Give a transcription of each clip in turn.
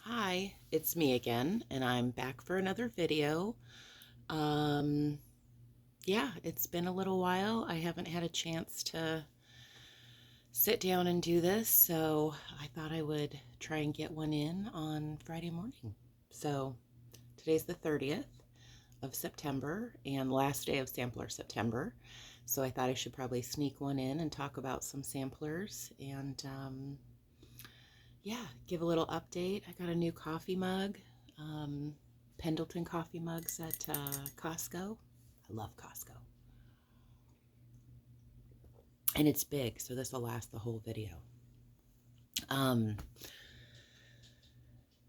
Hi, it's me again, and I'm back for another video. Um, yeah, it's been a little while. I haven't had a chance to sit down and do this, so I thought I would try and get one in on Friday morning. So today's the 30th of September and last day of sampler September. So I thought I should probably sneak one in and talk about some samplers and yeah, give a little update. I got a new coffee mug, um, Pendleton coffee mugs at Costco. I love Costco. And it's big, so this will last the whole video. Um,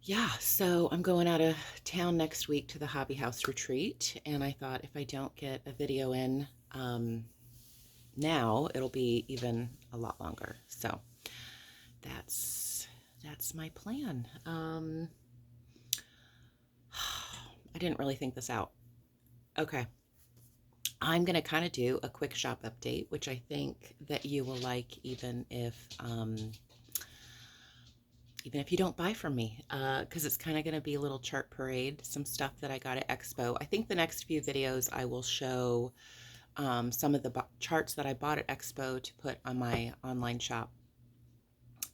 yeah, so I'm going out of town next week to the Hobby House retreat, and I thought if I don't get a video in now, it'll be even a lot longer. So that's my plan. I didn't really think this out. Okay. I'm going to kind of do a quick shop update, which I think that you will like even if you don't buy from me, because it's kind of going to be a little chart parade, some stuff that I got at Expo. I think the next few videos I will show some of the charts that I bought at Expo to put on my online shop.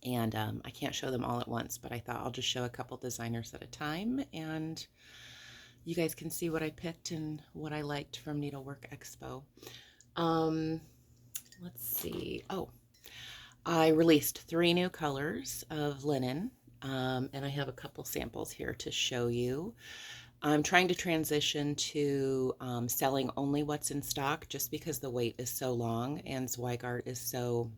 And I can't show them all at once, but I thought I'll just show a couple designers at a time, and you guys can see what I picked and what I liked from Needlework Expo. Let's see. Oh, I released 3 new colors of linen, and I have a couple samples here to show you. I'm trying to transition to selling only what's in stock just because the wait is so long and Zweigart is so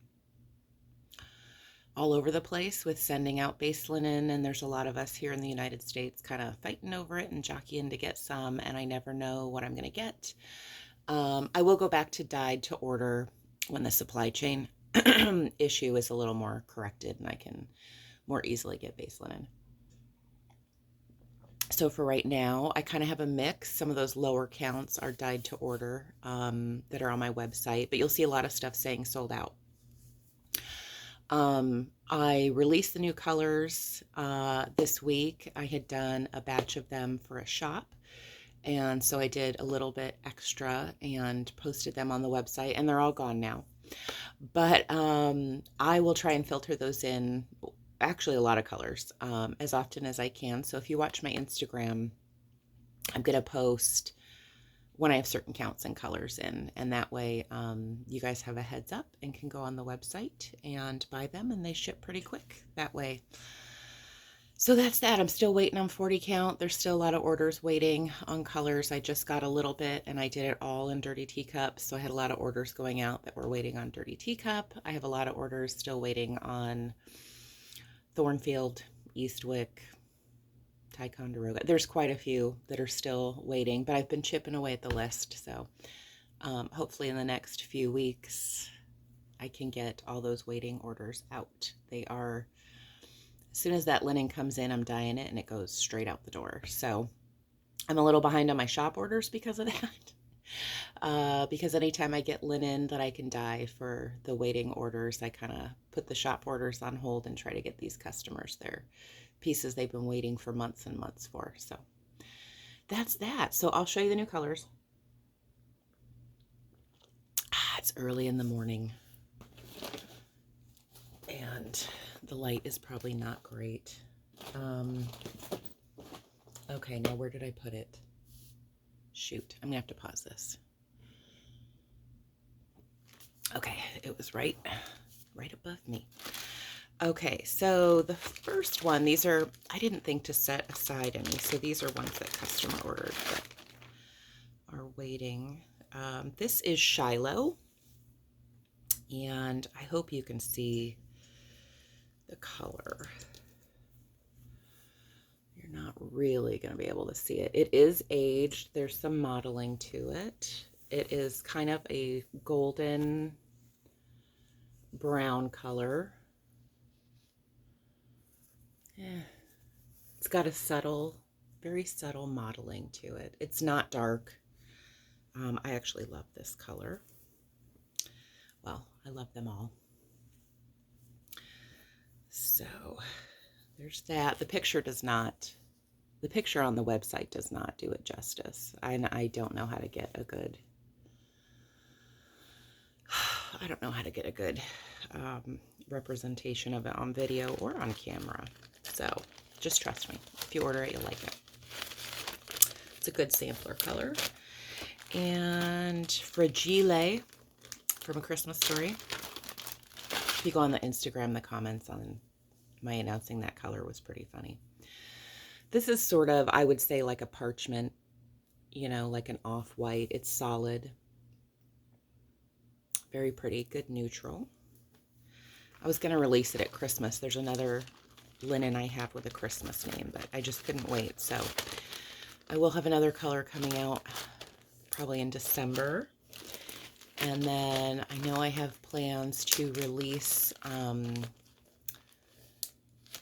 all over the place with sending out base linen, and there's a lot of us here in the United States kind of fighting over it and jockeying to get some, and I never know what I'm going to get. I will go back to dyed to order when the supply chain issue is a little more corrected and I can more easily get base linen. So for right now, I kind of have a mix. Some of those lower counts are dyed to order that are on my website, but you'll see a lot of stuff saying sold out. I released the new colors this week. I had done a batch of them for a shop, and so I did a little bit extra and posted them on the website, and they're all gone now. But I will try and filter those in, actually a lot of colors, as often as I can. So if you watch my Instagram, I'm going to post when I have certain counts and colors in, and that way you guys have a heads up and can go on the website and buy them, and they ship pretty quick that way. So that's that. I'm still waiting on 40 count. There's still a lot of orders waiting on colors. I just got a little bit and I did it all in Dirty Teacup. So I had a lot of orders going out that were waiting on Dirty Teacup. I have a lot of orders still waiting on Thornfield, Eastwick, Ticonderoga. There's quite a few that are still waiting, but I've been chipping away at the list. So hopefully in the next few weeks, I can get all those waiting orders out. They are, as soon as that linen comes in, I'm dyeing it and it goes straight out the door. So I'm a little behind on my shop orders because of that. Because anytime I get linen that I can dye for the waiting orders, I kind of put the shop orders on hold and try to get these customers their pieces they've been waiting for months and months for. So that's that. So I'll show you the new colors. It's early in the morning and the light is probably not great. Okay, now where did I put it? Shoot, I'm gonna have to pause this. Okay, it was right above me. Okay, so the first one, these are, I didn't think to set aside any, so these are ones that customer ordered that are waiting. This is Shiloh, and I hope you can see the color. You're not really going to be able to see it. It is aged. There's some modeling to it. It is kind of a golden brown color. It's got a subtle, very subtle modeling to it. It's not dark. I actually love this color. Well, I love them all. So there's that. The picture does not, the picture on the website does not do it justice. I don't know how to get a good, I don't know how to get a good representation of it on video or on camera. So just trust me. If you order it, you'll like it. It's a good sampler color. And Fragile from A Christmas Story. If you go on the Instagram, the comments on my announcing that color was pretty funny. This is sort of, I would say, like a parchment, you know, like an off-white. It's solid. Very pretty. Good neutral. I was going to release it at Christmas. There's another linen I have with a Christmas name, but I just couldn't wait. So I will have another color coming out probably in December. And then I know I have plans to release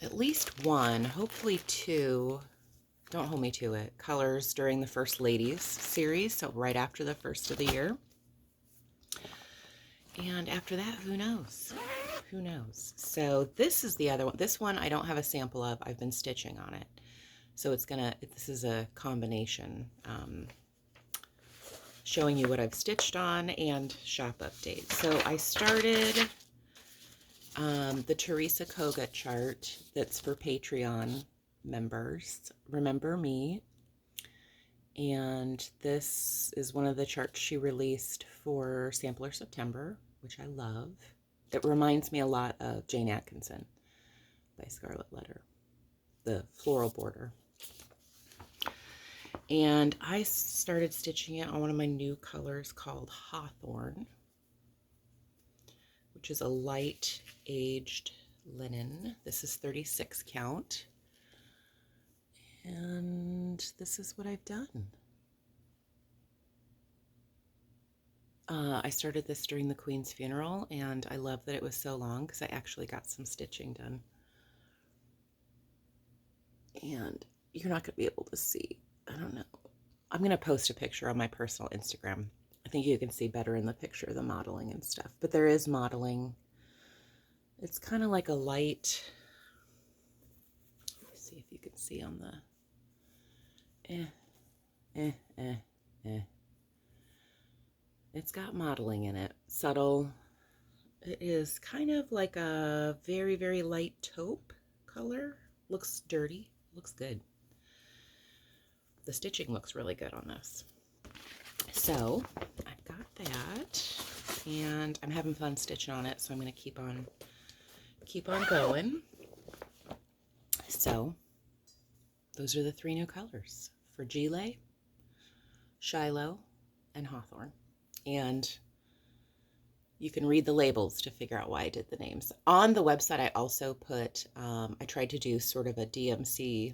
at least one, hopefully two, don't hold me to it, colors during the First Ladies series, so right after the first of the year. And after that, who knows? Who knows? So this is the other one. This one I don't have a sample of. I've been stitching on it. So it's gonna, this is a combination, showing you what I've stitched on and shop update. So I started the Teresa Koga chart that's for Patreon members. Remember Me. And this is one of the charts she released for Sampler September, which I love. It reminds me a lot of Jane Atkinson by Scarlet Letter, the floral border. And I started stitching it on one of my new colors called Hawthorn, which is a light aged linen. This is 36 count. And this is what I've done. I started this during the Queen's funeral, and I love that it was so long because I actually got some stitching done. And you're not going to be able to see. I don't know. I'm going to post a picture on my personal Instagram. I think you can see better in the picture the modeling and stuff. But there is modeling. It's kind of like a light. Let me see if you can see on the... It's got modeling in it. Subtle. It is kind of like a very, very light taupe color. Looks dirty. Looks good. The stitching looks really good on this. So I've got that, and I'm having fun stitching on it, so I'm going to keep on going. So those are the three new colors: Fragile, Shiloh, and Hawthorn. And you can read the labels to figure out why I did the names. On the website, I also put, I tried to do sort of a DMC,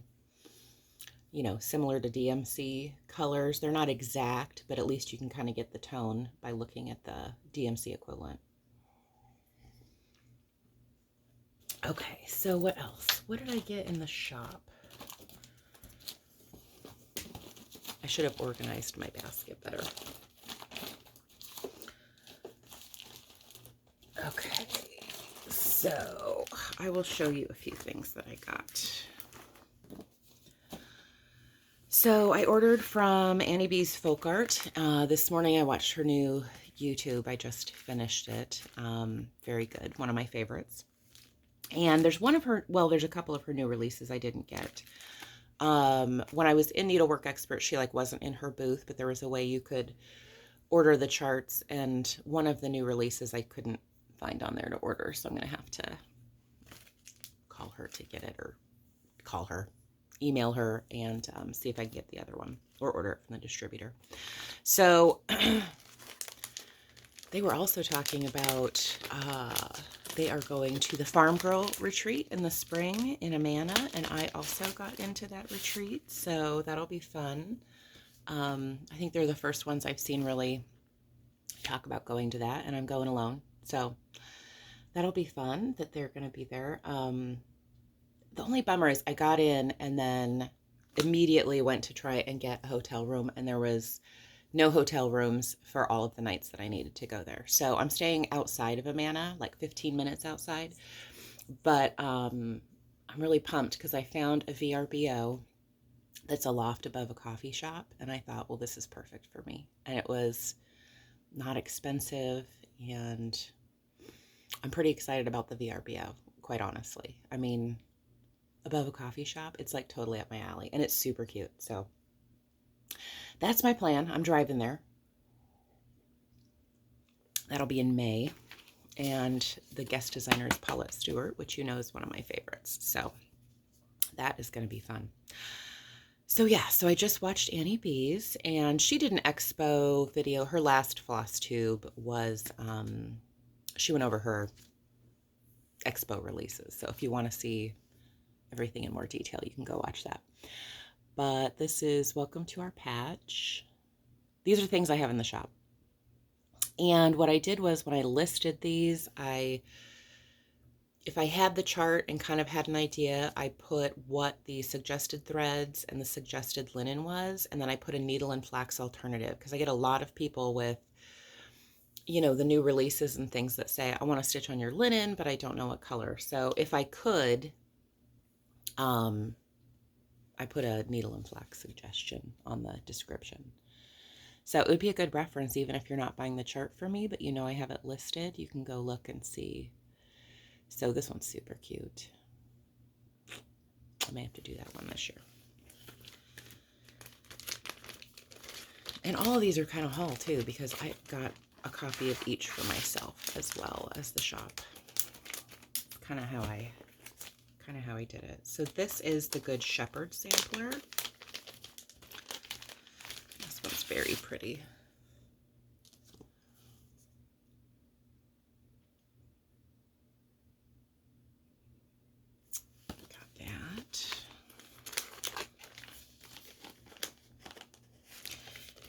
you know, similar to DMC colors. They're not exact, but at least you can kind of get the tone by looking at the DMC equivalent. Okay, so what else? What did I get in the shop? I should have organized my basket better. Okay, so I will show you a few things that I got. So I ordered from Annie B's Folk Art. This morning I watched her new YouTube. I just finished it. Very good. One of my favorites. And there's one of her, well, there's a couple of her new releases I didn't get. When I was in Needlework Expert, she wasn't in her booth, but there was a way you could order the charts, and one of the new releases I couldn't find on there to order, so I'm going to have to call her to get it, or email her and see if I can get the other one or order it from the distributor. So they were also talking about they are going to the Farm Girl retreat in the spring in Amana, and I also got into that retreat, so that'll be fun. I think they're the first ones I've seen really talk about going to that, and I'm going alone, so that'll be fun that they're going to be there. The only bummer is I got in and then immediately went to try and get a hotel room, and there was no hotel rooms for all of the nights that I needed to go there. So I'm staying outside of Amana, like 15 minutes outside. But I'm really pumped because I found a VRBO that's a loft above a coffee shop, and I thought, well, this is perfect for me. And it was not expensive, and I'm pretty excited about the VRBO, quite honestly. I mean, above a coffee shop, it's like totally up my alley, and it's super cute. So that's my plan. I'm driving there. That'll be in May. And the guest designer is Paulette Stewart, which you know is one of my favorites. So that is going to be fun. So yeah, so I just watched Annie B's, and she did an expo video. Her last Flosstube was, she went over her expo releases. So if you want to see everything in more detail, you can go watch that. But this is Welcome to Our Patch. These are things I have in the shop. And what I did was when I listed these, if I had the chart and kind of had an idea, I put what the suggested threads and the suggested linen was, and then I put a needle and flax alternative, because I get a lot of people with, you know, the new releases and things that say, I want to stitch on your linen, but I don't know what color. So if I could, I put a needle and flax suggestion on the description. So it would be a good reference, even if you're not buying the chart for me, but you know I have it listed. You can go look and see. So this one's super cute. I may have to do that one this year. And all of these are kind of haul too, because I got a copy of each for myself as well as the shop. Kind of how I did it. So this is the Good Shepherd sampler. This one's very pretty. Got that.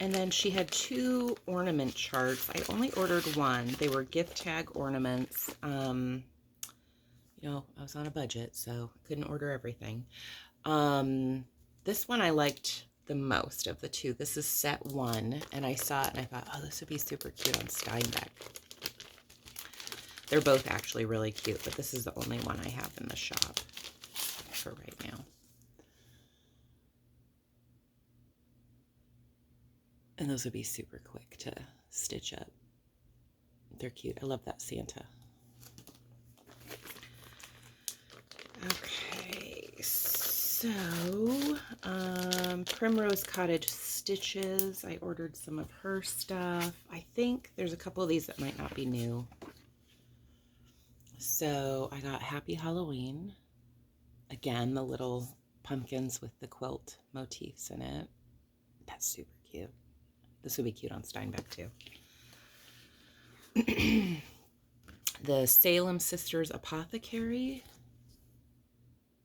And then she had 2 ornament charts. I only ordered one. They were gift tag ornaments. You know, I was on a budget, so I couldn't order everything. This one I liked the most of the 2. This is set 1, and I saw it and I thought, oh, this would be super cute on Steinbeck. They're both actually really cute, but this is the only one I have in the shop for right now. And those would be super quick to stitch up. They're cute. I love that Santa. Okay, so Primrose Cottage Stitches. I ordered some of her stuff. I think there's a couple of these that might not be new. So I got Happy Halloween. Again, the little pumpkins with the quilt motifs in it. That's super cute. This would be cute on Steinbeck too. The Salem Sisters Apothecary.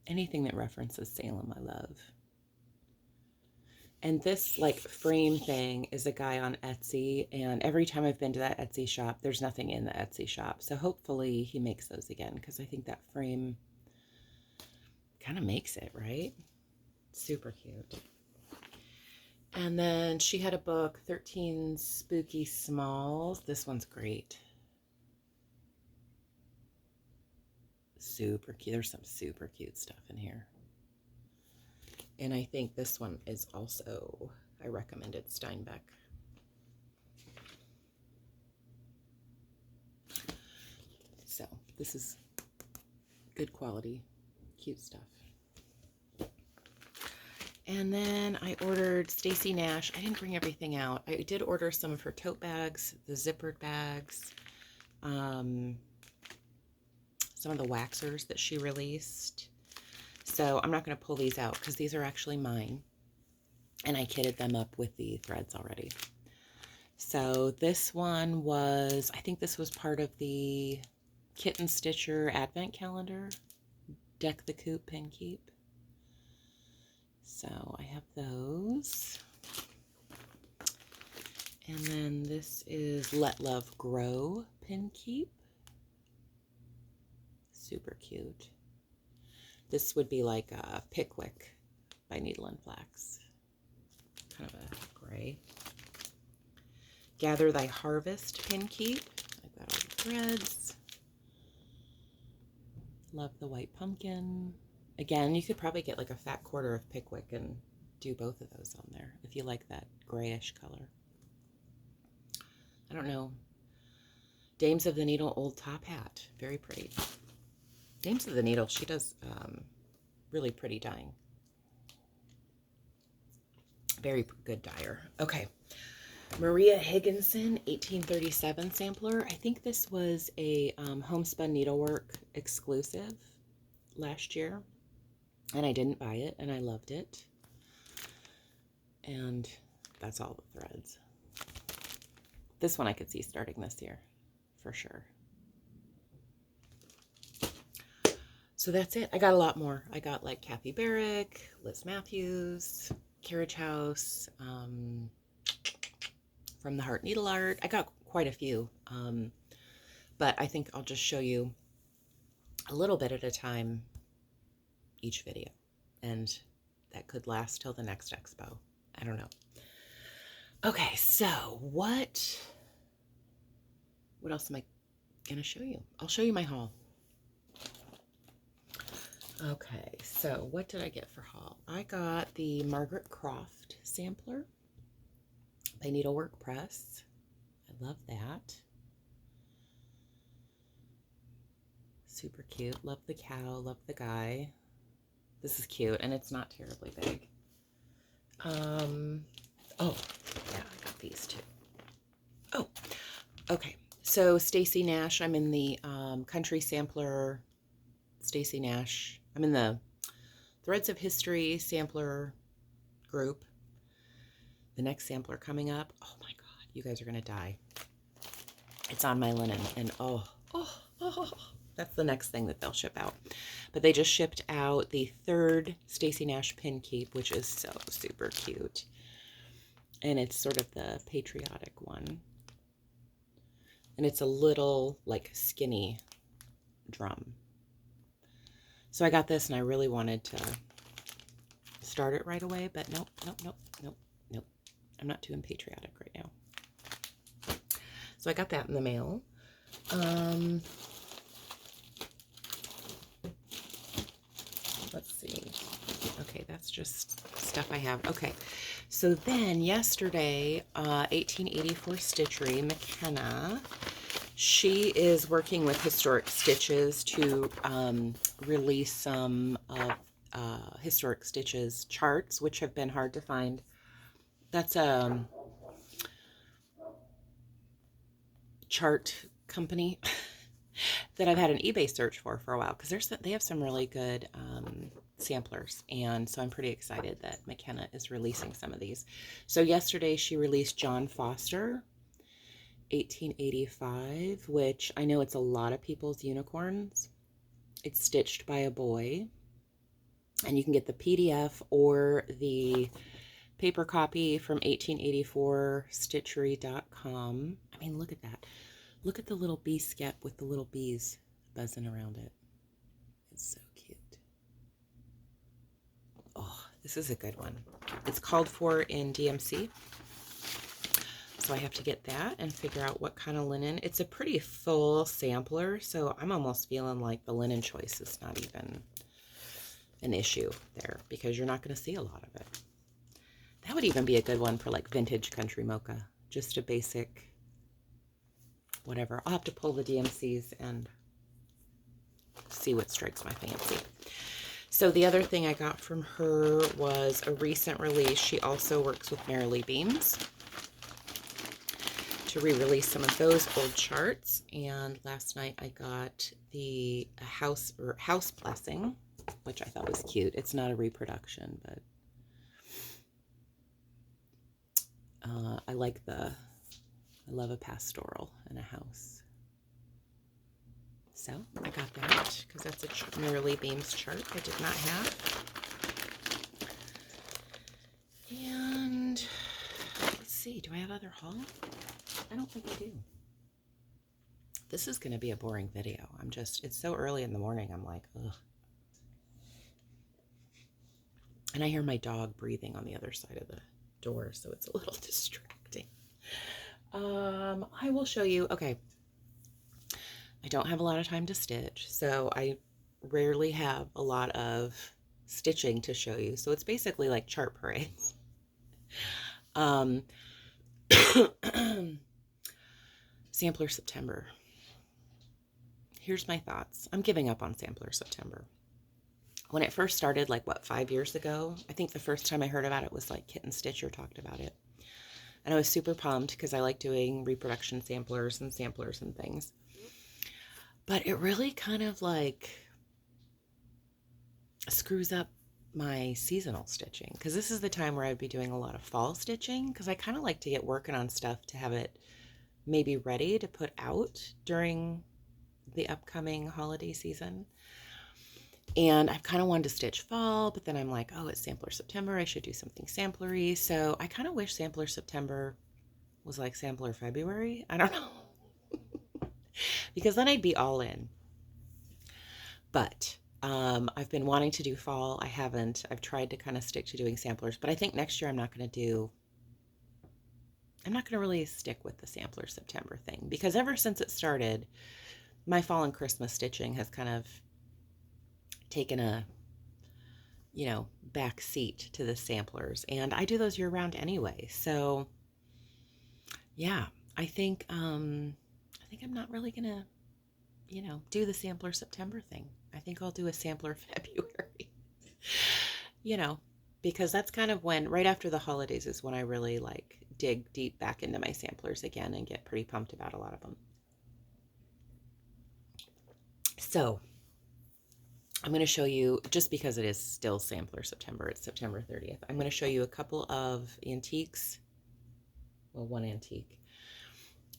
Anything that references Salem, I love. And this like frame thing is a guy on Etsy, and every time I've been to that Etsy shop, there's nothing in the Etsy shop. So hopefully he makes those again, because I think that frame kind of makes it, right? Super cute. And then she had a book, 13 Spooky Smalls. This one's great. Super cute. There's some super cute stuff in here. And I think this one is also, I recommended Steinbeck. So this is good quality, cute stuff. And then I ordered Stacy Nash. I didn't bring everything out. I did order some of her tote bags, the zippered bags, some of the waxers that she released. So I'm not going to pull these out because these are actually mine. And I kitted them up with the threads already. So this one was, I think this was part of the Kitten Stitcher Advent Calendar. Deck the Coop, Pin Keep. So I have those. And then this is Let Love Grow Pin Keep. Super cute. This would be like a Pickwick by Needle and Flax. Kind of a gray. Gather Thy Harvest Pin Keep. I've got all the threads. Love the white pumpkin. Again, you could probably get like a fat quarter of Pickwick and do both of those on there if you like that grayish color. I don't know. Dames of the Needle old top hat. Very pretty. Dames of the Needle, she does really pretty dyeing. Very good dyer. Okay. Maria Higginson, 1837 sampler. I think this was a homespun needlework exclusive last year. And I didn't buy it, and I loved it. And that's all the threads. This one I could see starting this year, for sure. So that's it. I got a lot more. I got like Kathy Barrick, Liz Matthews, Carriage House, From the Heart Needle Art. I got quite a few, but I think I'll just show you a little bit at a time each video, and that could last till the next expo. I don't know. Okay, so what else am I gonna show you? I'll show you my haul. Okay, so what did I get for haul? I got the Margaret Croft sampler by Needlework Press. I love that. Super cute. Love the cow, love the guy. This is cute, and it's not terribly big. Oh, yeah, I got these too. Oh, okay. So Stacy Nash, I'm in the Country Sampler Stacy Nash. I'm in the Threads of History sampler group. The next sampler coming up. Oh my God, you guys are gonna die. It's on my linen, and oh, that's the next thing that they'll ship out. But they just shipped out the third Stacy Nash pin keep, which is so super cute. And it's sort of the patriotic one. And it's a little like skinny drum. So I got this, and I really wanted to start it right away, but nope. I'm not doing patriotic right now. So I got that in the mail. Let's see. Okay, that's just stuff I have. Okay, so then yesterday, 1884 Stitchery, McKenna, she is working with Historic Stitches to release some of Historic Stitches charts, which have been hard to find. That's a chart company that I've had an eBay search for a while, because they have some really good samplers, and so I'm pretty excited that McKenna is releasing some of these. So yesterday she released John Foster, 1885, which I know it's a lot of people's unicorns. It's stitched by a boy, and you can get the PDF or the paper copy from 1884stitchery.com. I mean, look at that. Look at the little bee skep with the little bees buzzing around it. It's so cute. Oh, this is a good one. It's called for in DMC. So I have to get that and figure out what kind of linen. It's a pretty full sampler, so I'm almost feeling like the linen choice is not even an issue there, because you're not going to see a lot of it. That would even be a good one for like vintage country mocha. Just a basic whatever. I'll have to pull the DMCs and see what strikes my fancy. So the other thing I got from her was a recent release. She also works with Merrily Beams to re-release some of those old charts. And last night I got the house blessing, which I thought was cute. It's not a reproduction, but I love a pastoral in a house. So I got that because that's a Merrily Beams chart I did not have. And let's see, do I have other haul? I don't think I do. This is going to be a boring video. It's so early in the morning. I'm like, ugh. And I hear my dog breathing on the other side of the door, so it's a little distracting. I will show you. Okay. I don't have a lot of time to stitch, so I rarely have a lot of stitching to show you. So it's basically like chart parades. Um, Sampler September. Here's my thoughts. I'm giving up on Sampler September. When it first started, like what, 5 years ago? I think the first time I heard about it was like Kitten Stitcher talked about it. And I was super pumped because I like doing reproduction samplers and things. But it really kind of like screws up my seasonal stitching, because this is the time where I'd be doing a lot of fall stitching, because I kind of like to get working on stuff to have it maybe ready to put out during the upcoming holiday season. And I've kind of wanted to stitch fall, but then I'm like, oh, it's Sampler September. I should do something samplery. So I kind of wish Sampler September was like Sampler February. I don't know. Because then I'd be all in. But I've been wanting to do fall. I haven't. I've tried to kind of stick to doing samplers. But I think next year I'm not going to really stick with the Sampler September thing. Because ever since it started, my fall and Christmas stitching has kind of taken a, back seat to the samplers, and I do those year round anyway. So yeah, I think I'm not really gonna, do the Sampler September thing. I think I'll do a Sampler February, because that's kind of when, right after the holidays is when I really like dig deep back into my samplers again and get pretty pumped about a lot of them. So I'm going to show you, just because it is still Sampler September, it's September 30th, I'm going to show you a couple of antiques. Well, one antique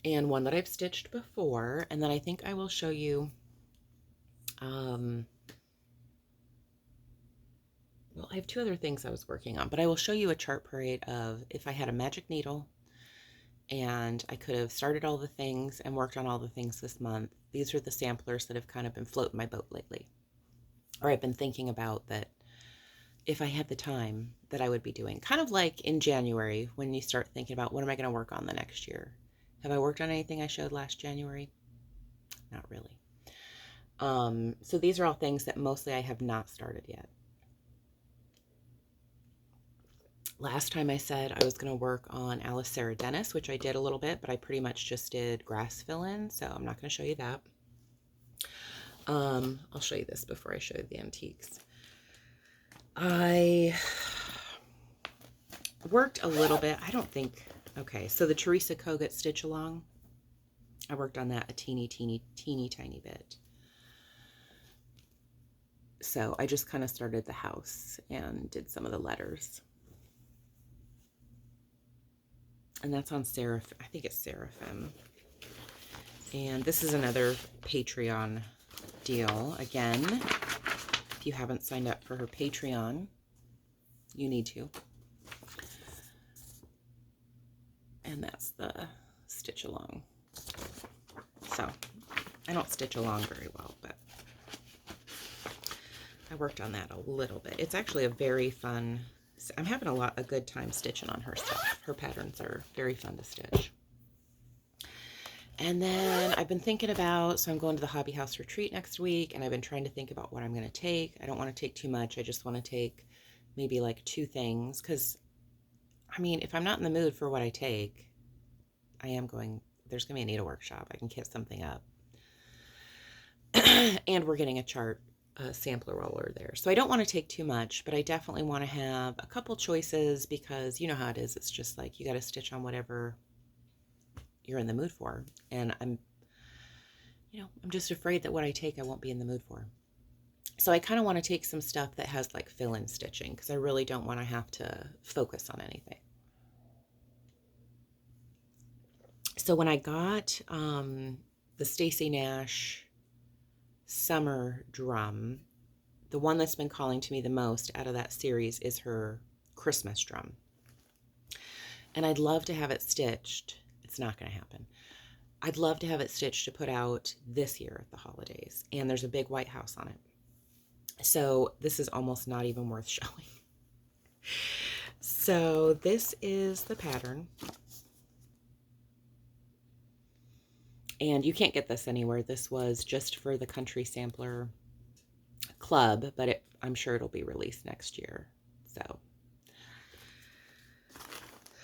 and one that I've stitched before. And then I think I will show you, well, I have two other things I was working on, but I will show you a chart parade of if I had a magic needle and I could have started all the things and worked on all the things this month. These are the samplers that have kind of been floating my boat lately. Or I've been thinking about that if I had the time that I would be doing. Kind of like in January when you start thinking about what am I going to work on the next year. Have I worked on anything I showed last January? Not really. So these are all things that mostly I have not started yet. Last time I said I was going to work on Alice Sarah Dennis, which I did a little bit, but I pretty much just did grass fill-in, so I'm not going to show you that. I'll show you this before I show you the antiques. I worked a little bit. Okay, so the Teresa Kogut Stitch Along, I worked on that a teeny tiny bit. So I just kind of started the house and did some of the letters. And that's on I think it's Seraphim. And this is another Patreon deal. Again, if you haven't signed up for her Patreon, you need to. And that's the stitch along. So I don't stitch along very well, but I worked on that a little bit. It's actually a very fun, I'm having a good time stitching on her stuff. Her patterns are very fun to stitch. And then I've been thinking about, so I'm going to the Hobby House retreat next week, and I've been trying to think about what I'm going to take. I don't want to take too much. I just want to take maybe like 2 things, because, I mean, if I'm not in the mood for what I take, there's going to be a needle workshop. I can kit something up. And we're getting a sampler roller there. So I don't want to take too much, but I definitely want to have a couple choices, because you know how it is. It's just like you got to stitch on whatever you're in the mood for. And I'm just afraid that what I take I won't be in the mood for. So I kind of want to take some stuff that has like fill-in stitching, because I really don't want to have to focus on anything. So when I got the Stacy Nash summer drum, the one that's been calling to me the most out of that series is her Christmas drum. And I'd love to have it stitched. It's not going to happen. I'd love to have it stitched to put out this year at the holidays. And there's a big white house on it. So this is almost not even worth showing. So this is the pattern. And you can't get this anywhere. This was just for the country sampler club, but I'm sure it'll be released next year.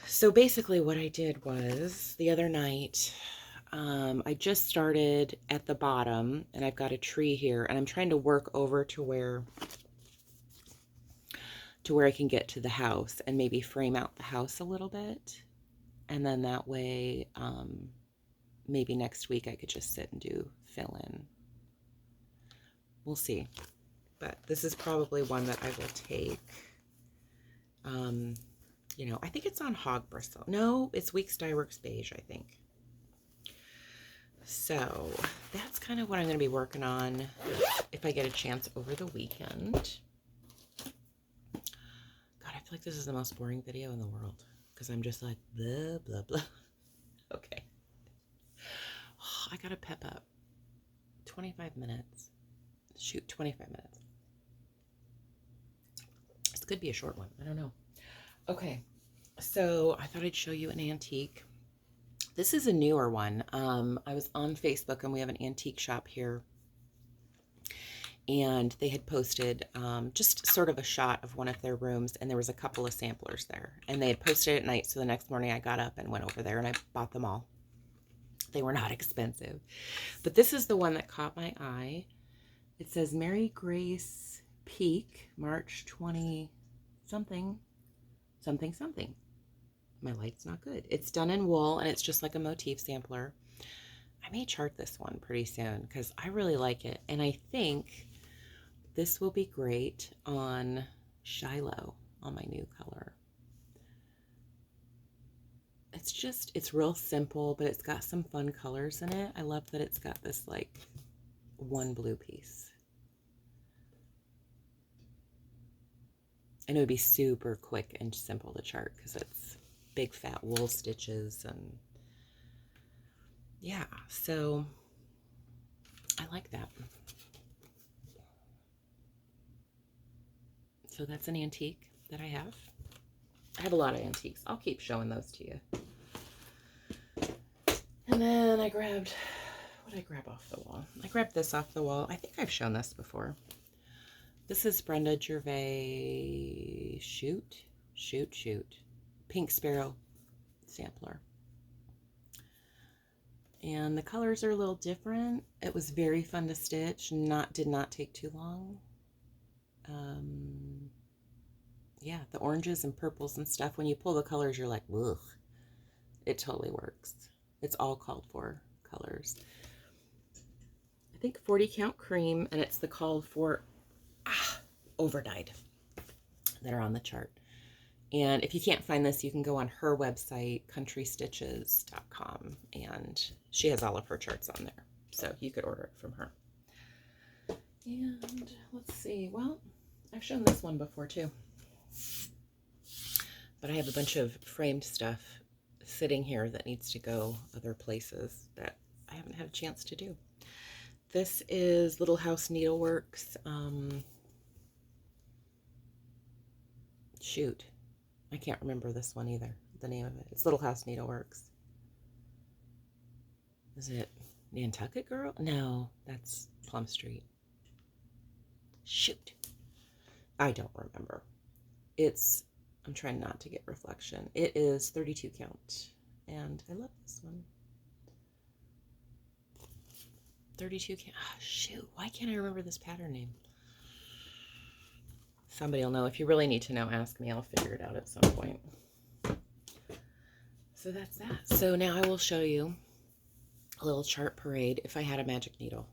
So basically what I did was the other night, I just started at the bottom, and I've got a tree here, and I'm trying to work over to where I can get to the house and maybe frame out the house a little bit. And then that way, maybe next week I could just sit and do fill in. We'll see. But this is probably one that I will take. You know, I think it's on hog bristle. No, it's Weeks Dye Works Beige, I think. So that's kind of what I'm going to be working on if I get a chance over the weekend. God, I feel like this is the most boring video in the world because I'm just like blah, blah, blah. Okay. Oh, I got to pep up. 25 minutes. Shoot, 25 minutes. This could be a short one. I don't know. Okay, so I thought I'd show you an antique. This is a newer one. I was on Facebook, and we have an antique shop here, and they had posted just sort of a shot of one of their rooms, and there was a couple of samplers there, and they had posted it at night. So the next morning I got up and went over there, and I bought them all. They were not expensive, but this is the one that caught my eye. It says Mary Grace Peak, March 20 something something something. My light's not good. It's done in wool, and it's just like a motif sampler. I may chart this one pretty soon because I really like it, and I think this will be great on Shiloh, on my new color. It's real simple, but it's got some fun colors in it. I love that it's got this like one blue piece. And it would be super quick and simple to chart because it's big fat wool stitches, and yeah, so I like that. So that's an antique that I have. I have a lot of antiques. I'll keep showing those to you. And then I grabbed, what did I grab off the wall? I grabbed this off the wall. I think I've shown this before. This is Brenda Gervais Shoot Pink Sparrow sampler. And the colors are a little different. It was very fun to stitch. Did not take too long. Yeah, the oranges and purples and stuff, when you pull the colors, you're like, ugh. It totally works. It's all called for colors. I think 40 count cream, and it's the called for overdyed that are on the chart. And if you can't find this, you can go on her website, countrystitches.com, and she has all of her charts on there. So you could order it from her. And let's see. Well, I've shown this one before too. But I have a bunch of framed stuff sitting here that needs to go other places that I haven't had a chance to do. This is Little House Needleworks. Shoot. I can't remember this one either, the name of it. It's Little House Needleworks. Is it Nantucket Girl? No, that's Plum Street. Shoot. I don't remember. I'm trying not to get reflection. It is 32 count, and I love this one. 32 count. Oh, shoot. Why can't I remember this pattern name? Somebody will know. If you really need to know, ask me. I'll figure it out at some point. So that's that. So now I will show you a little chart parade if I had a magic needle.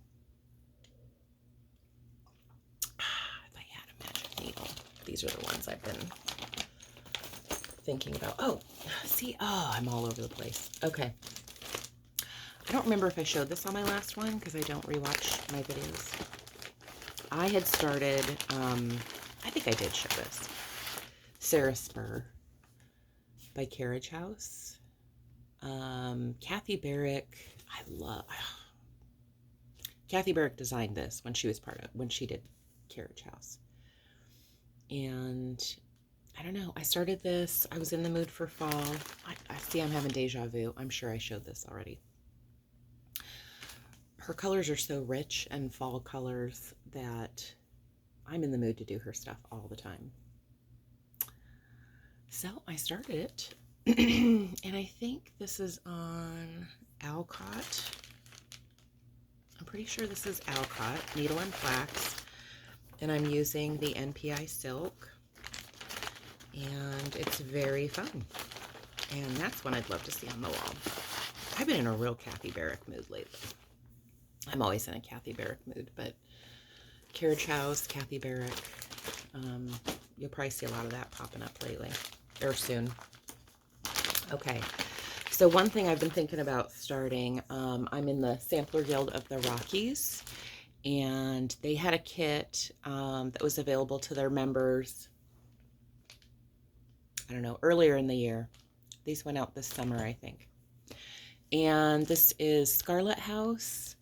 If I had a magic needle. These are the ones I've been thinking about. Oh, see? Oh, I'm all over the place. Okay. I don't remember if I showed this on my last one because I don't rewatch my videos. I had started... I think I did show this. Sarah Spur by Carriage House. Kathy Barrick, Kathy Barrick designed this when she did Carriage House. And I don't know, I started this, I was in the mood for fall. I see I'm having deja vu. I'm sure I showed this already. Her colors are so rich and fall colors that I'm in the mood to do her stuff all the time. So I started it, and I think this is on Alcott. I'm pretty sure this is Alcott, needle and flax, and I'm using the NPI silk, and it's very fun, and that's one I'd love to see on the wall. I've been in a real Kathy Barrick mood lately. I'm always in a Kathy Barrick mood, but Carriage House, Kathy Barrick, you'll probably see a lot of that popping up lately, or soon. Okay, so one thing I've been thinking about starting, I'm in the Sampler Guild of the Rockies, and they had a kit that was available to their members, I don't know, earlier in the year. These went out this summer, I think. And this is Scarlet House,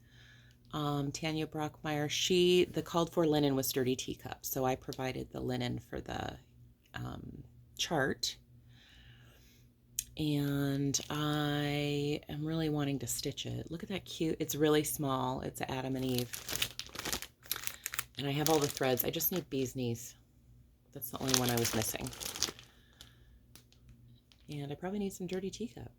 Tanya Brockmeyer. The called for linen was dirty teacups, so I provided the linen for the chart. And I am really wanting to stitch it. Look at that cute, it's really small. It's an Adam and Eve. And I have all the threads. I just need bee's knees. That's the only one I was missing. And I probably need some dirty teacup.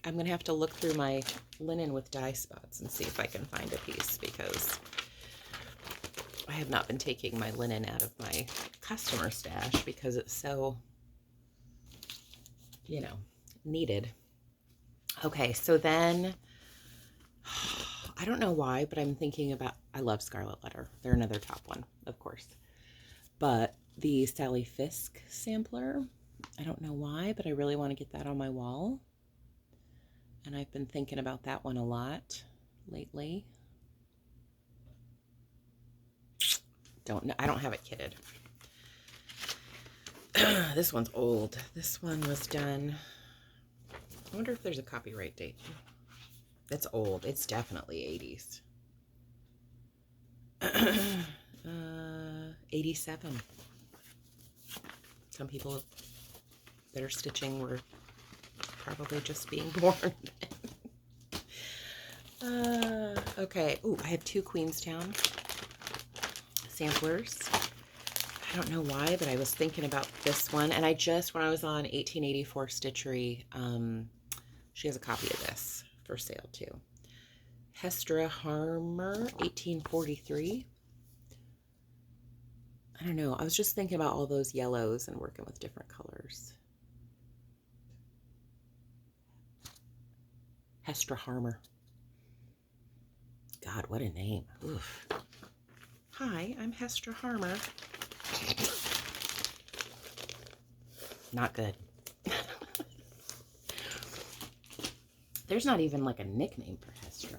I'm going to have to look through my linen with dye spots and see if I can find a piece, because I have not been taking my linen out of my customer stash because it's so, you know, needed. Okay, so then, I don't know why, but I'm thinking about, I love Scarlet Letter. They're another top one, of course. But the Sally Fisk sampler, I don't know why, but I really want to get that on my wall. And I've been thinking about that one a lot lately. Don't know, I don't have it kitted. This one's old. This one was done, I wonder if there's a copyright date. It's old. It's definitely 80s. 87. Some people that are stitching were probably just being born. Okay. Ooh, I have 2 Queenstown samplers. I don't know why, but I was thinking about this one. And when I was on 1884 Stitchery, she has a copy of this for sale too. Hestra Harmer, 1843. I don't know. I was just thinking about all those yellows and working with different colors. Hestra Harmer. God, what a name. Oof. Hi, I'm Hestra Harmer. Not good. There's not even like a nickname for Hestra.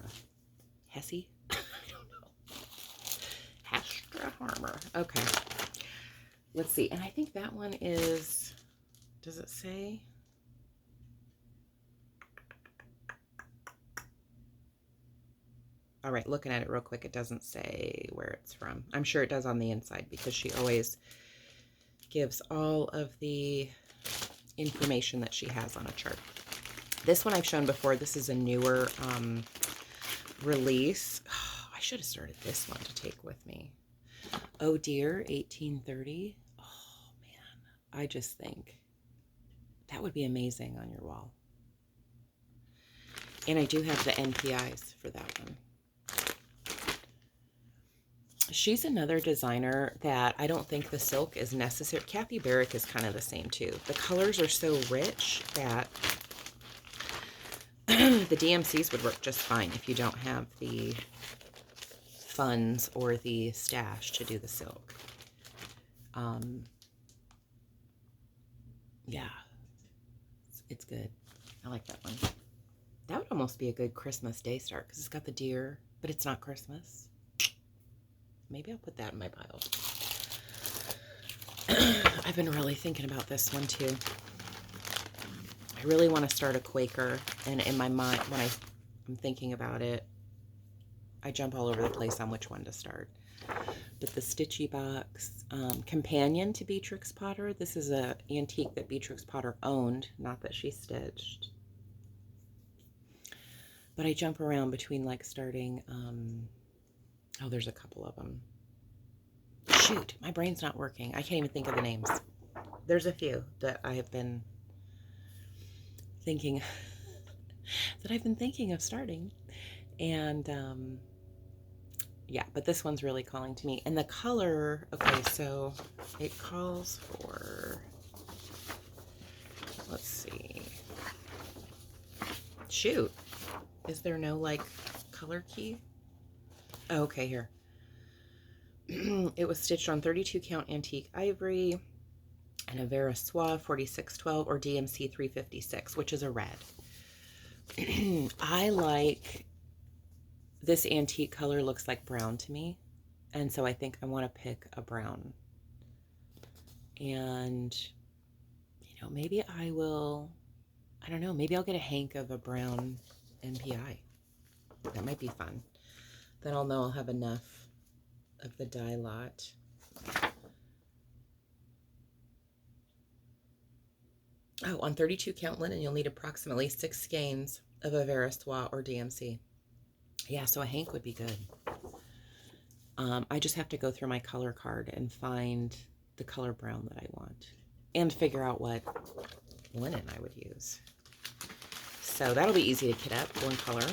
Hessie? I don't know. Hestra Harmer. Okay. Let's see. And I think that one is, does it say? All right, looking at it real quick, it doesn't say where it's from. I'm sure it does on the inside because she always gives all of the information that she has on a chart. This one I've shown before. This is a newer release. Oh, I should have started this one to take with me. Oh Dear, 1830. Oh, man. I just think that would be amazing on your wall. And I do have the NPIs for that one. She's another designer that I don't think the silk is necessary. Kathy Barrick is kind of the same too. The colors are so rich that the DMCs would work just fine if you don't have the funds or the stash to do the silk. Yeah, it's good. I like that one. That would almost be a good Christmas Day start because it's got the deer, but it's not Christmas. Maybe I'll put that in my pile. I've been really thinking about this one too. I really want to start a Quaker, and in my mind, when I'm thinking about it, I jump all over the place on which one to start. But the Stitchy Box, companion to Beatrix Potter. This is an antique that Beatrix Potter owned, not that she stitched. But I jump around between like starting Oh, there's a couple of them. Shoot, my brain's not working. I can't even think of the names. There's a few that I have been thinking of starting. And yeah, but this one's really calling to me. And the color, okay, so it calls for, let's see. Shoot, is there no like color key? Oh, okay, here. It was stitched on 32 count antique ivory and a Vera Soie 4612 or DMC 356, which is a red. I like this antique color, looks like brown to me. And so I think I want to pick a brown. And, you know, maybe I will, I don't know, maybe I'll get a hank of a brown NPI. That might be fun. Then I'll know I'll have enough of the dye lot. Oh, on 32 count linen, you'll need approximately 6 skeins of a Vera Soie or DMC. Yeah, so a hank would be good. I just have to go through my color card and find the color brown that I want and figure out what linen I would use. So that'll be easy to kit up, one color.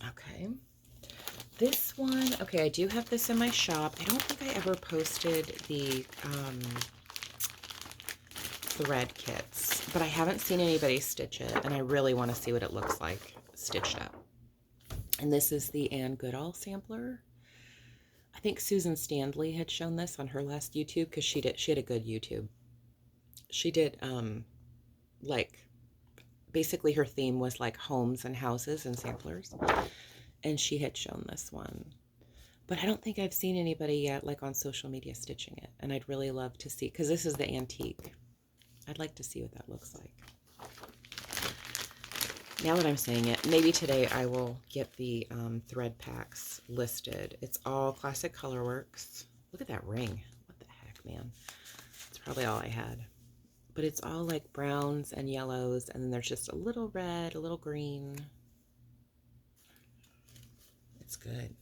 Okay. This one, okay, I do have this in my shop. I don't think I ever posted the thread kits, but I haven't seen anybody stitch it, and I really want to see what it looks like stitched up. And this is the Anne Goodall sampler. I think Susan Standley had shown this on her last YouTube because she had a good YouTube. She did like basically her theme was like homes and houses and samplers, and she had shown this one. But I don't think I've seen anybody yet like on social media stitching it, and I'd really love to see, because this is the antique. I'd like to see what that looks like. Now that I'm saying it, maybe today I will get the thread packs listed. It's all Classic Colorworks. Look at that ring. What the heck, man? It's probably all I had. But it's all like browns and yellows, and then there's just a little red, a little green. It's good.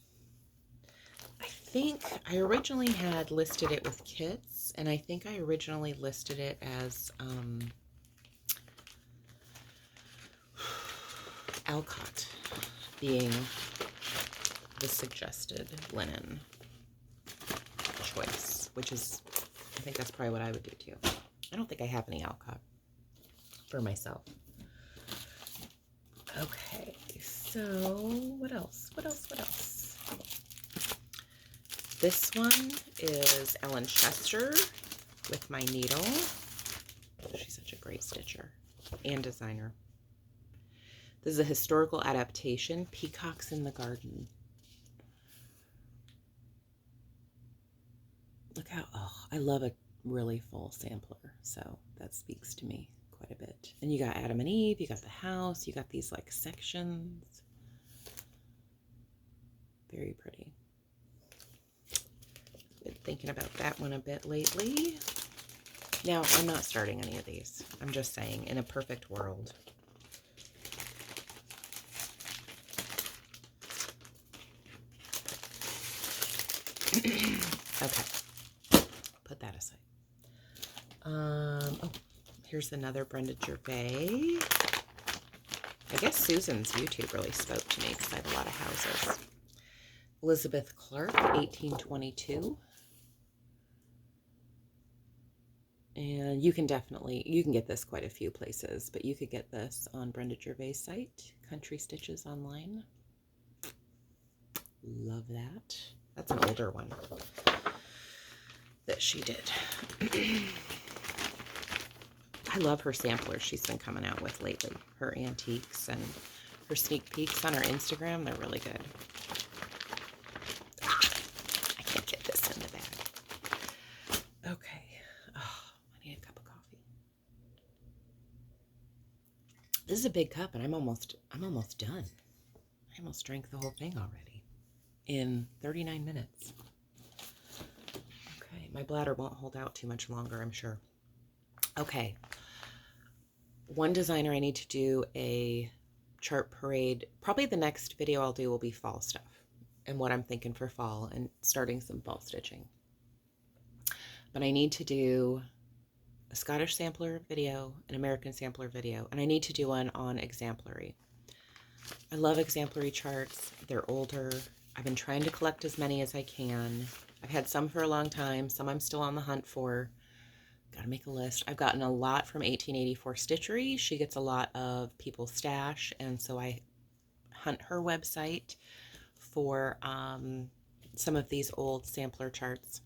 I think I originally had listed it with kits, and I think I originally listed it as Alcott being the suggested linen choice, which is, I think that's probably what I would do too. I don't think I have any Alcott for myself. Okay, so what else? What else? What else? This one is Ellen Chester with my needle. She's such a great stitcher and designer. This is a historical adaptation, Peacocks in the Garden. Look how, oh, I love a really full sampler, so that speaks to me quite a bit. And you got Adam and Eve, you got the house, you got these like sections. Very pretty. Been thinking about that one a bit lately. Now, I'm not starting any of these. I'm just saying, in a perfect world. Okay, put that aside. Oh, here's another Brenda Gervais. I guess Susan's YouTube really spoke to me because I have a lot of houses. Elizabeth Clark, 1822. And you can get this quite a few places, but you could get this on Brenda Gervais' site, Country Stitches Online. Love that. That's an older one that she did. I love her samplers she's been coming out with lately. Her antiques and her sneak peeks on her Instagram, they're really good. I can't get this in the bag. Okay. Oh, I need a cup of coffee. This is a big cup, and I'm almost done. I almost drank the whole thing already in 39 minutes. Okay, my bladder won't hold out too much longer, I'm sure. Okay. One designer I need to do a chart parade. Probably the next video I'll do will be fall stuff and what I'm thinking for fall and starting some fall stitching. But I need to do a Scottish sampler video, an American sampler video, and I need to do one on exemplary. I love exemplary charts. They're older. I've been trying to collect as many as I can. I've had some for a long time, some I'm still on the hunt for. Gotta make a list. I've gotten a lot from 1884 Stitchery. She gets a lot of people's stash, and so I hunt her website for some of these old sampler charts.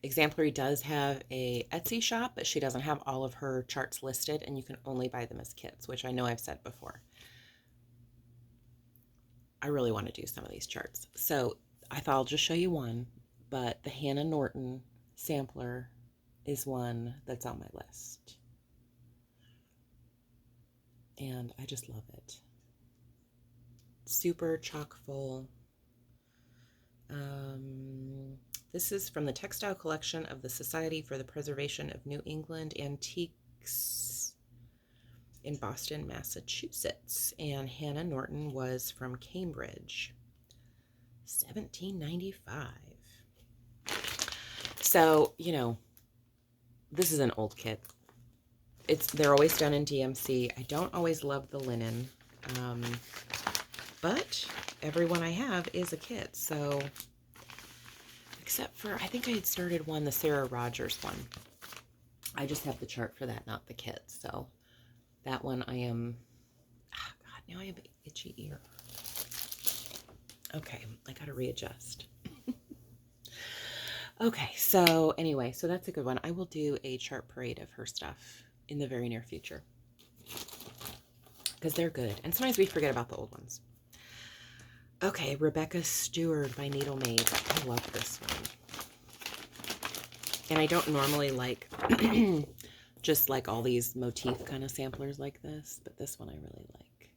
Exemplary does have a Etsy shop, but she doesn't have all of her charts listed, and you can only buy them as kits, which I know I've said before. I really want to do some of these charts. So I thought I'll just show you one, but the Hannah Norton sampler is one that's on my list. And I just love it. Super chock full. This is from the textile collection of the Society for the Preservation of New England Antiques in Boston, Massachusetts. And Hannah Norton was from Cambridge, 1795. So, you know, this is an old kit. They're always done in DMC. I don't always love the linen, but every one I have is a kit. So, except for, I think I had started one, the Sarah Rogers one. I just have the chart for that, not the kit. So, that one I am, oh God, now I have an itchy ear. Okay, I gotta readjust. Okay, so anyway, so that's a good one. I will do a chart parade of her stuff in the very near future because they're good. And sometimes we forget about the old ones. Okay, Rebecca Stewart by Needle Maid. I love this one. And I don't normally like just like all these motif kind of samplers like this, but this one I really like.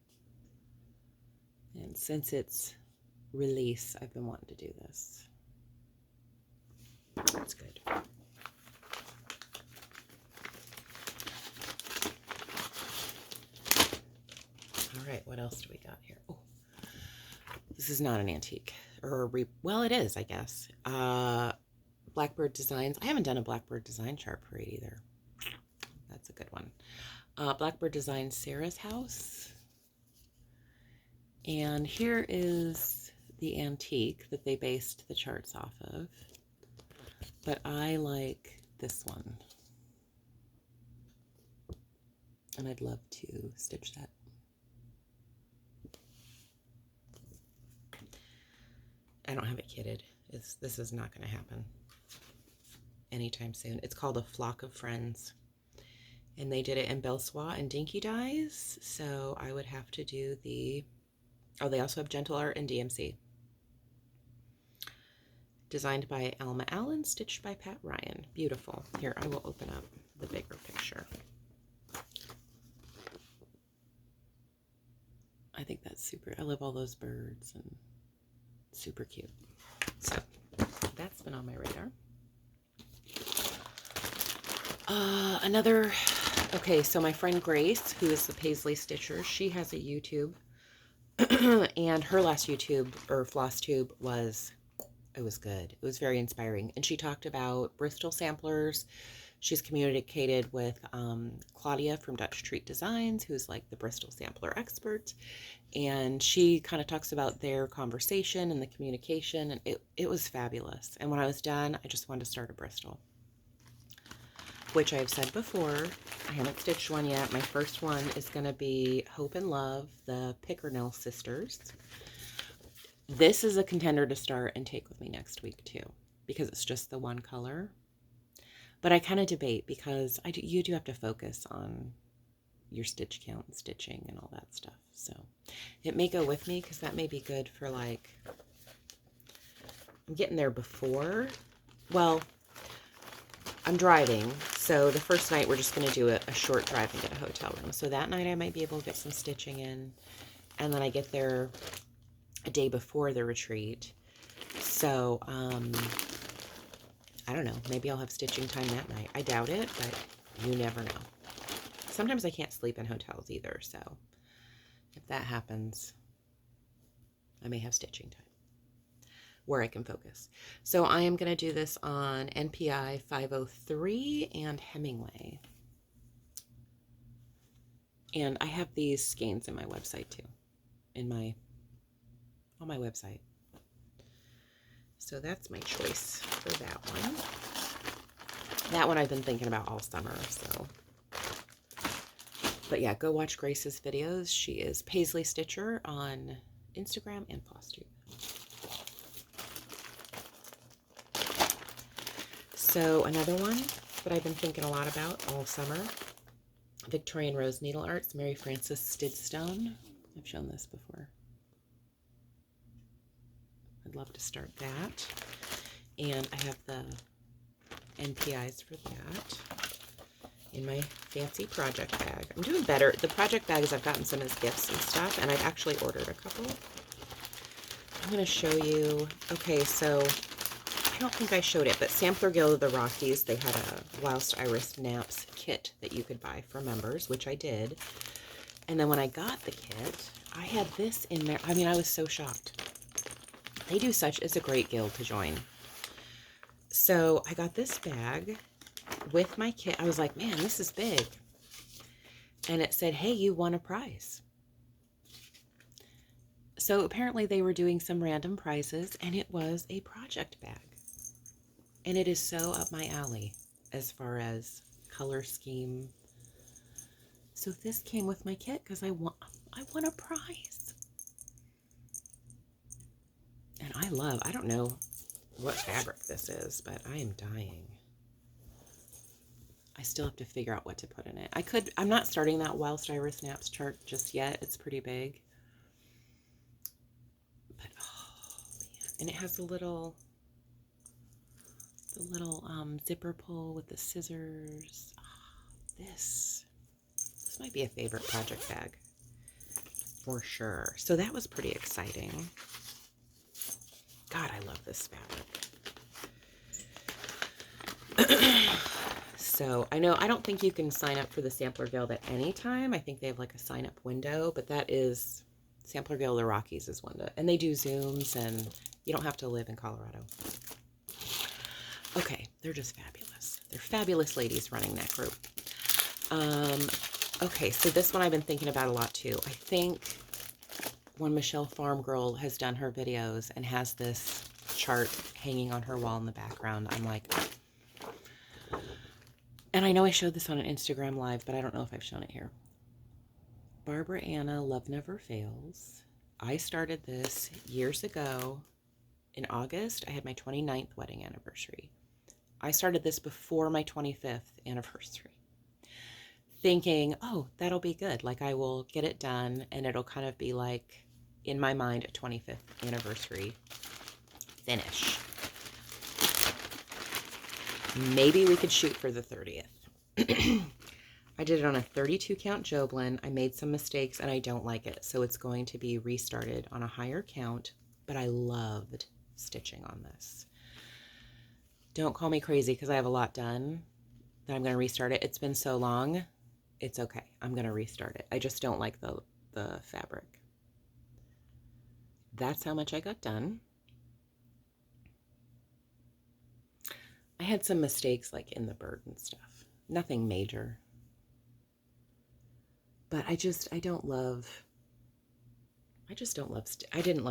And since it's release, I've been wanting to do this. That's good. All right, what else do we got here? Oh, this is not an antique. Well, it is, I guess. Blackbird Designs. I haven't done a Blackbird Design chart parade either. That's a good one. Blackbird Designs Sarah's House. And here is the antique that they based the charts off of. But I like this one. And I'd love to stitch that. I don't have it kitted. This is not going to happen anytime soon. It's called A Flock of Friends. And they did it in Belsois and Dinky Dyes. So I would have to do the... Oh, they also have Gentle Art and DMC. Designed by Alma Allen, stitched by Pat Ryan. Beautiful. Here, I will open up the bigger picture. I think that's super. I love all those birds and super cute. So, that's been on my radar. Okay, so my friend Grace, who is the Paisley Stitcher, she has a YouTube. And her last YouTube, or Flosstube, it was good. It was very inspiring. And she talked about Bristol samplers. She's communicated with Claudia from Dutch Treat Designs, who's like the Bristol sampler expert. And she kind of talks about their conversation and the communication. And it was fabulous. And when I was done, I just wanted to start a Bristol, which I've said before. I haven't stitched one yet. My first one is going to be Hope and Love, the Pickernell Sisters. This is a contender to start and take with me next week too, because it's just the one color. But I kind of debate because you do have to focus on your stitch count and stitching and all that stuff. So it may go with me because that may be good for like, I'm getting there before. Well, I'm driving. So the first night we're just going to do a short drive and get a hotel room. So that night I might be able to get some stitching in. And then I get there a day before the retreat. So, I don't know. Maybe I'll have stitching time that night. I doubt it, but you never know. Sometimes I can't sleep in hotels either, so If that happens, I may have stitching time where I can focus. So I am going to do this on NPI 503 and Hemingway. And I have these skeins in my website too, on my website. So that's my choice for that one. That one I've been thinking about all summer, so. But yeah, go watch Grace's videos. She is Paisley Stitcher on Instagram and Flosstube. So another one that I've been thinking a lot about all summer, Victorian Rose Needle Arts, Mary Frances Stidstone. I've shown this before. I'd love to start that. And I have the NPIs for that in my fancy project bag. I'm doing better. The project bags, I've gotten some as gifts and stuff, and I've actually ordered a couple. I'm going to show you. Okay, so I don't think I showed it, but Sampler Guild of the Rockies, they had a Whilst Iris Naps kit that you could buy for members, which I did. And then when I got the kit, I had this in there. I mean, I was so shocked. They do such, it's a great guild to join. So I got this bag with my kit. I was like, man, this is big. And it said, hey, you won a prize. So apparently they were doing some random prizes, and it was a project bag. And it is so up my alley as far as color scheme. So this came with my kit because I won a prize. And I don't know what fabric this is, but I am dying. I still have to figure out what to put in it. I'm not starting that Whilst Iris Naps chart just yet. It's pretty big. But, oh, man. And it has the little zipper pull with the scissors. Oh, this might be a favorite project bag for sure. So that was pretty exciting. God, I love this fabric. So I know, I don't think you can sign up for the Sampler Guild at any time. I think they have like a sign up window, but that is Sampler Guild of the Rockies is one. And they do Zooms, and you don't have to live in Colorado. Okay, they're just fabulous. They're fabulous ladies running that group. Okay, so this one I've been thinking about a lot too. I think when Michelle Farm Girl has done her videos and has this chart hanging on her wall in the background, I'm like, and I know I showed this on an Instagram live, but I don't know if I've shown it here. Barbara Anna, Love Never Fails. I started this years ago in August. I had my 29th wedding anniversary. I started this before my 25th anniversary, thinking, oh, that'll be good. Like, I will get it done, and it'll kind of be like, in my mind, a 25th anniversary finish. Maybe we could shoot for the 30th. I did it on a 32 count Joblin. I made some mistakes and I don't like it. So it's going to be restarted on a higher count, but I loved stitching on this. Don't call me crazy because I have a lot done that I'm going to restart it. It's been so long. It's okay. I'm going to restart it. I just don't like the fabric. That's how much I got done. I had some mistakes like in the bird and stuff. Nothing major. But I didn't love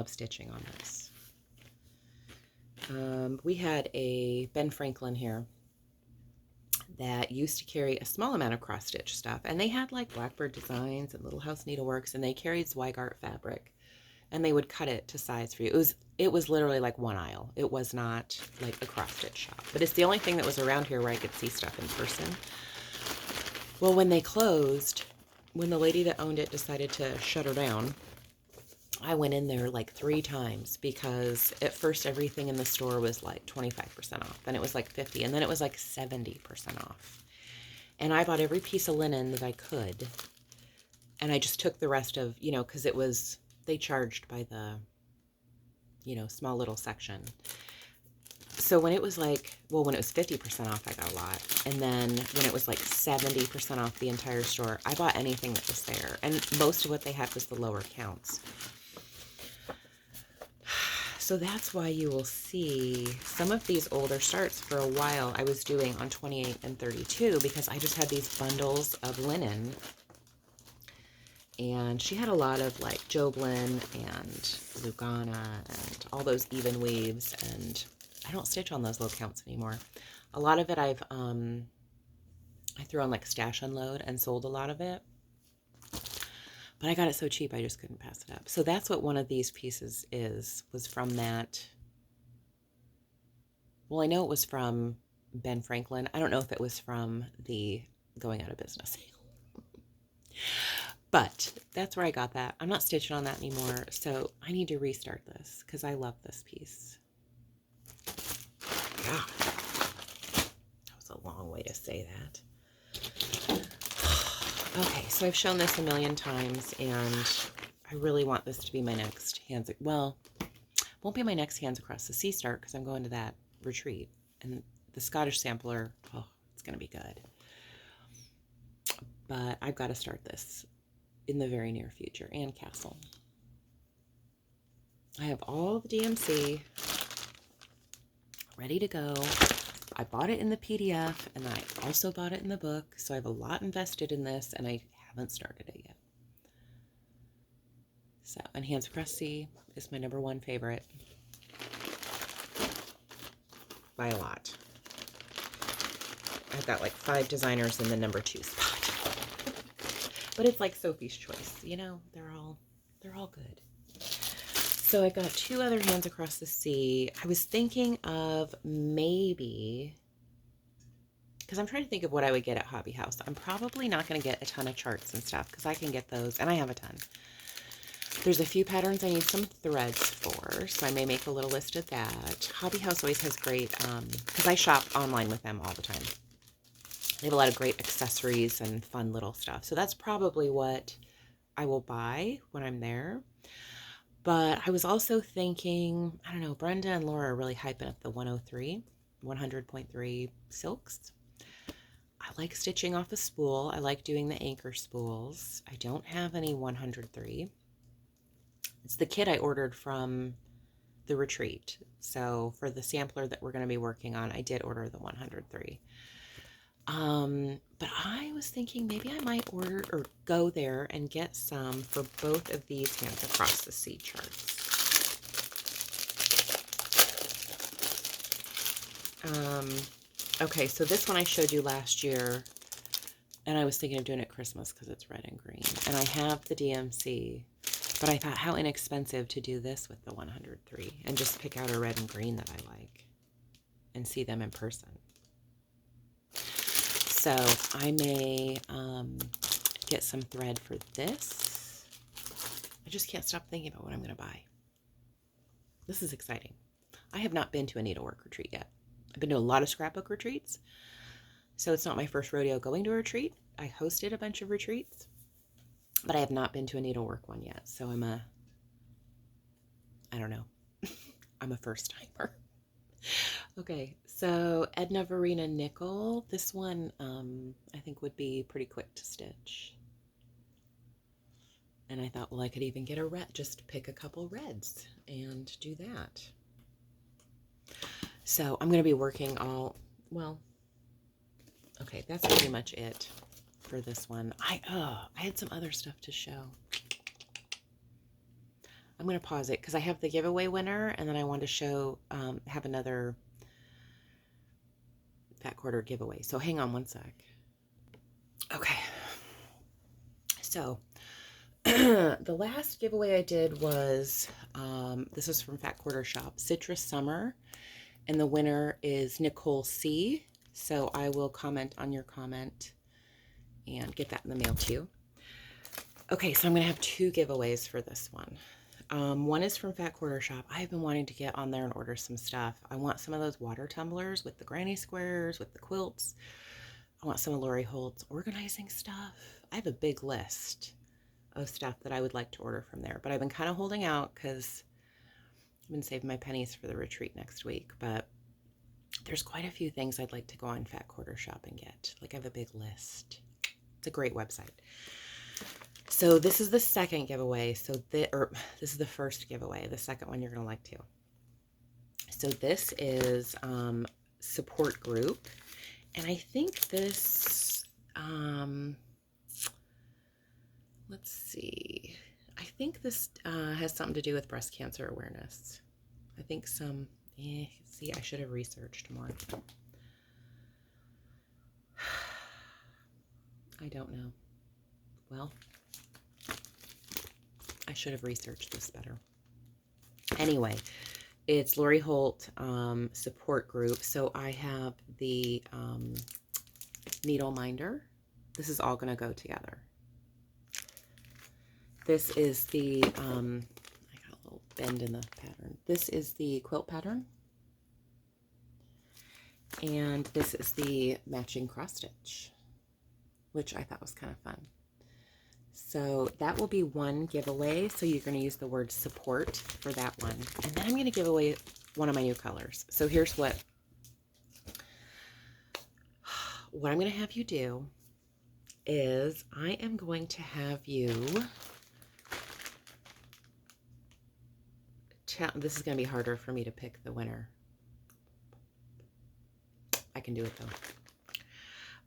stitching on this. We had a Ben Franklin here that used to carry a small amount of cross stitch stuff, and they had like Blackbird Designs and Little House Needleworks, and they carried Zweigart fabric, and they would cut it to size for you. It was literally like one aisle. It was not like a cross stitch shop, but it's the only thing that was around here where I could see stuff in person. Well, when they closed, when the lady that owned it decided to shut her down, I went in there like 3 times because at first everything in the store was like 25% off. Then it was like 50%, and then it was like 70% off. And I bought every piece of linen that I could. And I just took the rest of, because they charged by the, small little section. So when it was like, well, when it was 50% off, I got a lot. And then when it was like 70% off the entire store, I bought anything that was there. And most of what they had was the lower counts. So that's why you will see some of these older starts for a while I was doing on 28 and 32 because I just had these bundles of linen. And she had a lot of like Joblin and Lugana and all those even weaves, and I don't stitch on those low counts anymore. A lot of it I threw on like stash unload and sold a lot of it. But I got it so cheap I just couldn't pass it up. So that's what one of these pieces was from that. Well, I know it was from Ben Franklin. I don't know if it was from the going out of business sale. But that's where I got that. I'm not stitching on that anymore, so I need to restart this because I love this piece. God, that was a long way to say that. Okay, so I've shown this a million times, and I really want this to be my next hands. Well, won't be my next Hands Across the Sea start because I'm going to that retreat, and the Scottish sampler. Oh, it's gonna be good. But I've got to start this in the very near future, and Castle. I have all the DMC ready to go. I bought it in the PDF, and I also bought it in the book, so I have a lot invested in this, and I haven't started it yet. So, and Hands Across Sea is my #1 favorite. By a lot. I've got like 5 designers in the #2 spot. But it's like Sophie's Choice, you know, they're all good. So I got 2 other Hands Across the Sea. I was thinking of maybe, because I'm trying to think of what I would get at Hobby House. I'm probably not going to get a ton of charts and stuff because I can get those, and I have a ton. There's a few patterns I need some threads for, so I may make a little list of that. Hobby House always has great, because I shop online with them all the time. They have a lot of great accessories and fun little stuff. So that's probably what I will buy when I'm there. But I was also thinking, I don't know, Brenda and Laura are really hyping up the 100.3 silks. I like stitching off a spool. I like doing the anchor spools. I don't have any 103. It's the kit I ordered from the retreat. So for the sampler that we're going to be working on, I did order the 103. But I was thinking maybe I might order or go there and get some for both of these Hands Across the Sea charts. Okay, so this one I showed you last year, and I was thinking of doing it Christmas because it's red and green. And I have the DMC, but I thought how inexpensive to do this with the 103 and just pick out a red and green that I like and see them in person. So I may get some thread for this. I just can't stop thinking about what I'm going to buy. This is exciting. I have not been to a needlework retreat yet. I've been to a lot of scrapbook retreats, so it's not my first rodeo going to a retreat. I hosted a bunch of retreats, but I have not been to a needlework one yet. So I don't know. I'm a first timer. Okay, so Edna Verena Nickel. This one I think would be pretty quick to stitch. And I thought, well, I could even get a red, just pick a couple reds and do that. So I'm going to be working okay, that's pretty much it for this one. I had some other stuff to show. I'm going to pause it because I have the giveaway winner, and then I want to show, have another Fat Quarter giveaway. So hang on one sec. Okay. So the last giveaway I did was, this is from Fat Quarter Shop, Citrus Summer, and the winner is Nicole C. So I will comment on your comment and get that in the mail to you. Okay, so I'm going to have 2 giveaways for this one. One is from Fat Quarter Shop. I've been wanting to get on there and order some stuff. I want some of those water tumblers with the granny squares, with the quilts. I want some of Lori Holt's organizing stuff. I have a big list of stuff that I would like to order from there, but I've been kind of holding out because I've been saving my pennies for the retreat next week. But There's quite a few things I'd like to go on Fat Quarter Shop and get. Like, I have a big list. It's a great website. So this is the second giveaway. This is the first giveaway. The second one you're going to like too. So this is support group. And I think this, let's see. I think this has something to do with breast cancer awareness. I think see, I should have researched more. I don't know. Well, I should have researched this better. Anyway, it's Lori Holt support group. So I have the needle minder. This is all going to go together. This is the, I got a little bend in the pattern. This is the quilt pattern. And this is the matching cross stitch, which I thought was kind of fun. So that will be one giveaway. So you're going to use the word support for that one. And then I'm going to give away one of my new colors. So here's what I'm going to have you do is I am going to have you this is going to be harder for me to pick the winner. I can do it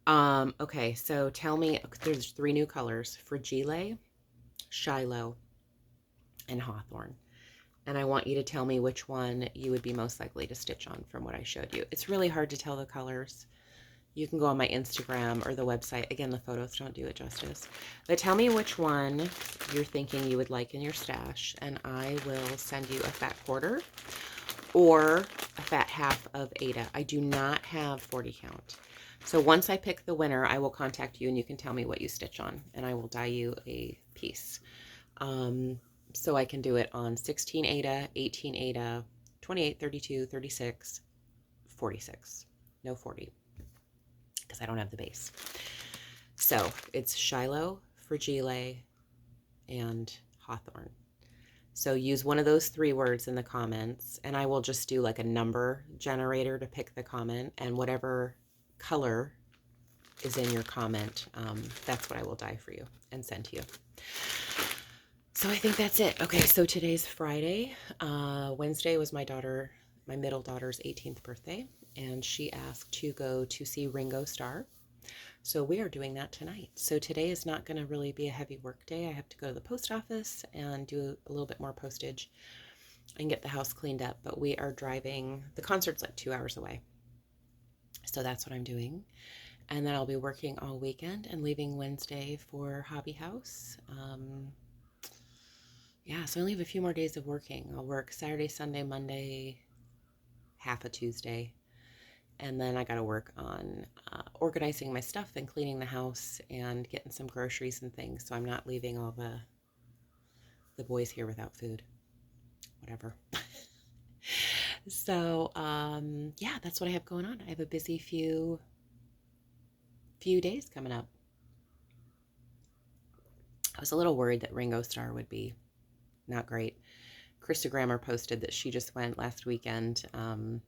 though. Okay, so tell me, there's 3 new colors: Fragile, Shiloh, and Hawthorn. And I want you to tell me which one you would be most likely to stitch on from what I showed you. It's really hard to tell the colors. You can go on my Instagram or the website. Again, the photos don't do it justice. But tell me which one you're thinking you would like in your stash, and I will send you a fat quarter or a fat half of Ada. I do not have 40 count. So once I pick the winner, I will contact you and you can tell me what you stitch on, and I will dye you a piece. So I can do it on 16 Ada, 18 Ada, 28, 32, 36, 46. No 40. Because I don't have the base. So it's Shiloh, Fragile, and Hawthorn. So use one of those 3 words in the comments, and I will just do like a number generator to pick the comment, and whatever color is in your comment, that's what I will dye for you and send to you. So I think that's it. Okay, so today's Friday. Wednesday was my middle daughter's 18th birthday, and she asked to go to see Ringo Starr. So we are doing that tonight. So today is not going to really be a heavy work day. I have to go to the post office and do a little bit more postage and get the house cleaned up. But we are driving. The concert's like 2 hours away. So that's what I'm doing. And then I'll be working all weekend and leaving Wednesday for Hobby House. Yeah, so I only have a few more days of working. I'll work Saturday, Sunday, Monday, half a Tuesday. And then I got to work on organizing my stuff and cleaning the house and getting some groceries and things. So I'm not leaving all the boys here without food. Whatever. So, yeah, that's what I have going on. I have a busy few days coming up. I was a little worried that Ringo Starr would be not great. Krista Grammer posted that she just went last weekend and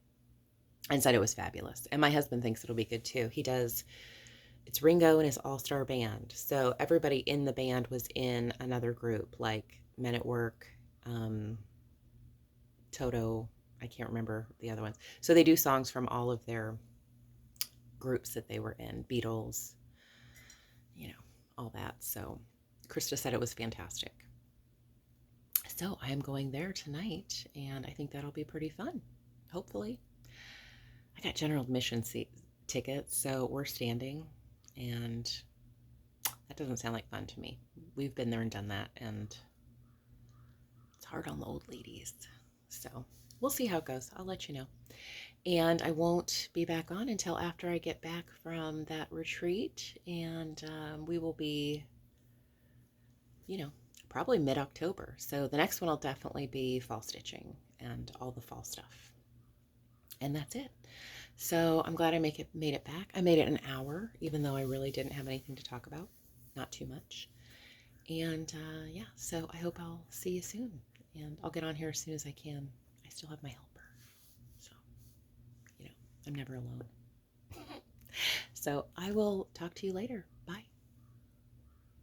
said it was fabulous. And my husband thinks it'll be good too. He does. It's Ringo and his all-star band. So everybody in the band was in another group, like Men at Work, Toto, I can't remember the other ones. So they do songs from all of their groups that they were in, Beatles, all that. So Krista said it was fantastic. So I am going there tonight, and I think that'll be pretty fun, hopefully. I got general admission tickets, so we're standing, and that doesn't sound like fun to me. We've been there and done that, and it's hard on the old ladies. So we'll see how it goes. I'll let you know. And I won't be back on until after I get back from that retreat, and we will be, probably mid-October. So the next one will definitely be fall stitching and all the fall stuff. And that's it. So I'm glad I made it back. I made it an hour, even though I really didn't have anything to talk about. Not too much. And yeah, so I hope I'll see you soon. And I'll get on here as soon as I can. I still have my helper. So, I'm never alone. So I will talk to you later.